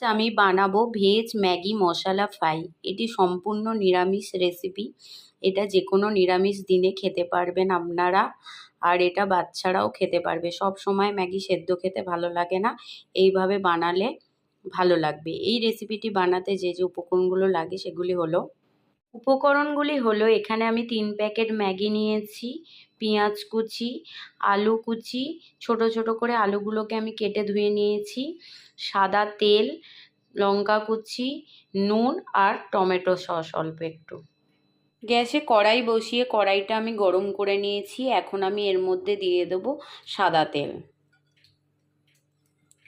আমি বানাবো veg Maggi মশলা fry. এটি সম্পূর্ণ নিরামিষ রেসিপি। এটা যে কোনো নিরামিষ দিনে খেতে পারবেন আপনারা, আর এটা বাচ্চারাও খেতে পারবে। সব সময় ম্যাগি সেদ্ধ খেতে ভালো লাগে না, এইভাবে বানালে ভালো লাগবে। এই রেসিপিটি বানাতে যে যে উপকরণগুলো লাগে সেগুলি হলো, এখানে আমি 3 প্যাকেট ম্যাগি নিয়েছি, পেঁয়াজ কুচি, আলু কুচি, ছোট ছোট করে আলুগুলোকে আমি কেটে ধুয়ে নিয়েছি, সাদা তেল, লঙ্কা কুচি, নুন আর টমেটো সস অল্প একটু। গ্যাসে কড়াই বসিয়ে কড়াইটা আমি গরম করে নিয়েছি। এখন আমি এর মধ্যে দিয়ে দেবো সাদা তেল।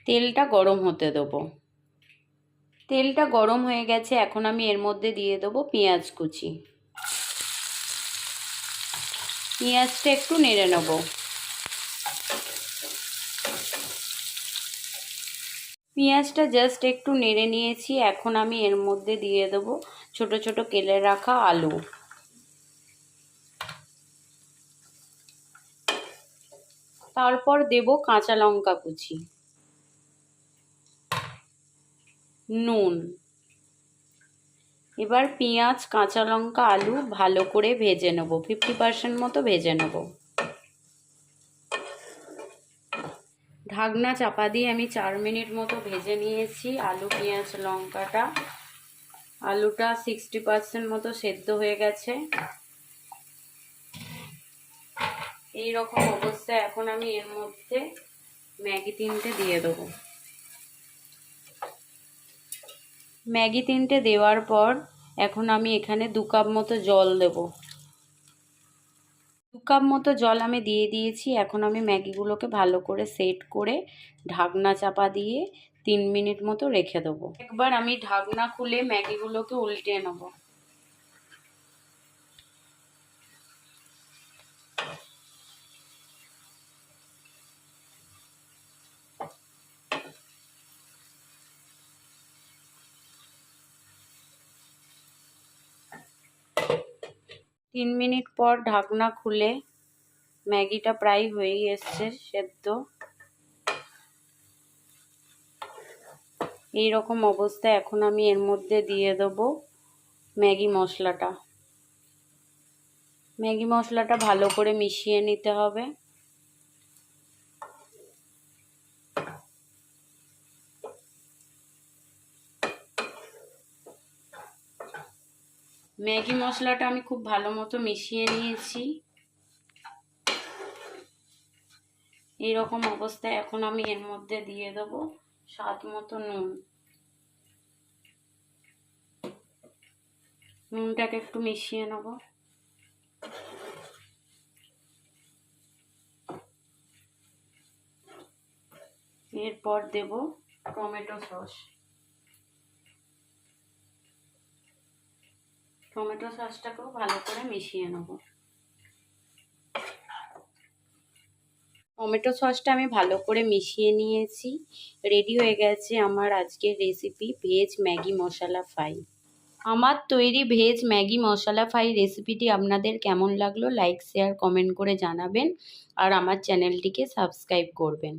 তেলটা গরম হতে দেবো। তেলটা গরম হয়ে গেছে, এখন আমি এর মধ্যে দিয়ে দেবো পেঁয়াজ কুচি। পেঁয়াজটা একটু নেড়ে নেব। পেঁয়াজটা জাস্ট একটু নেড়ে নিয়েছি, এখন আমি এর মধ্যে দিয়ে দেবো ছোট ছোট কেটে রাখা আলু। তারপর দেব কাঁচা লঙ্কা কুচি, নুন। এবার পেঁয়াজ, কাঁচা লঙ্কা, আলু ভালো করে ভেজে নেব, 50% মতো ভেজে নেব। ঢাকনা চাপা দিয়ে আমি 4 মিনিট মতো ভেজে নিয়েছি আলু, পেঁয়াজ, লঙ্কাটা। আলুটা 60% মতো সেদ্ধ হয়ে গেছে। এই রকম অবস্থায় এখন আমি এর মধ্যে ম্যাগি 3টে দিয়ে দেবো। ম্যাগি 3টে দেওয়ার পর এখন আমি এখানে 2 কাপ মতো জল দেব। 2 কাপ মতো জল আমি দিয়ে দিয়েছি। এখন আমি ম্যাগিগুলোকে ভালো করে সেট করে ঢাকনা চাপা দিয়ে 3 মিনিট মতো রেখে দেবো। একবার আমি ঢাকনা খুলে ম্যাগিগুলোকে উল্টে নেব। তিন মিনিট পর ঢাকনা খুলে ম্যাগিটা প্রায় হয়েই এসছে সেদ্ধ। এই রকম অবস্থায় এখন আমি এর মধ্যে দিয়ে দেবো ম্যাগি মশলাটা। ম্যাগি মশলাটা ভালো করে মিশিয়ে নিতে হবে। ম্যাগি মশলাটা আমি খুব ভালো মতো মিশিয়ে নিয়েছি। এই রকম অবস্থায় এখন আমি এর মধ্যে দিয়ে দেবো স্বাদ মতো নুন। নুনটাকে একটু মিশিয়ে নেব। এরপর দেব টমেটো সস। টমেটো সসটাকেও ভালো করে মিশিয়ে নেব। টমেটো সসটা আমি ভালো করে মিশিয়ে নিয়েছি। রেডি হয়ে গেছে আমার আজকের রেসিপি ভেজ ম্যাগি মশলা ফ্রাই। আমার তৈরি ভেজ ম্যাগি মশলা ফ্রাই রেসিপিটি আপনাদের কেমন লাগলো লাইক, শেয়ার, কমেন্ট করে জানাবেন, আর আমার চ্যানেলটিকে সাবস্ক্রাইব করবেন।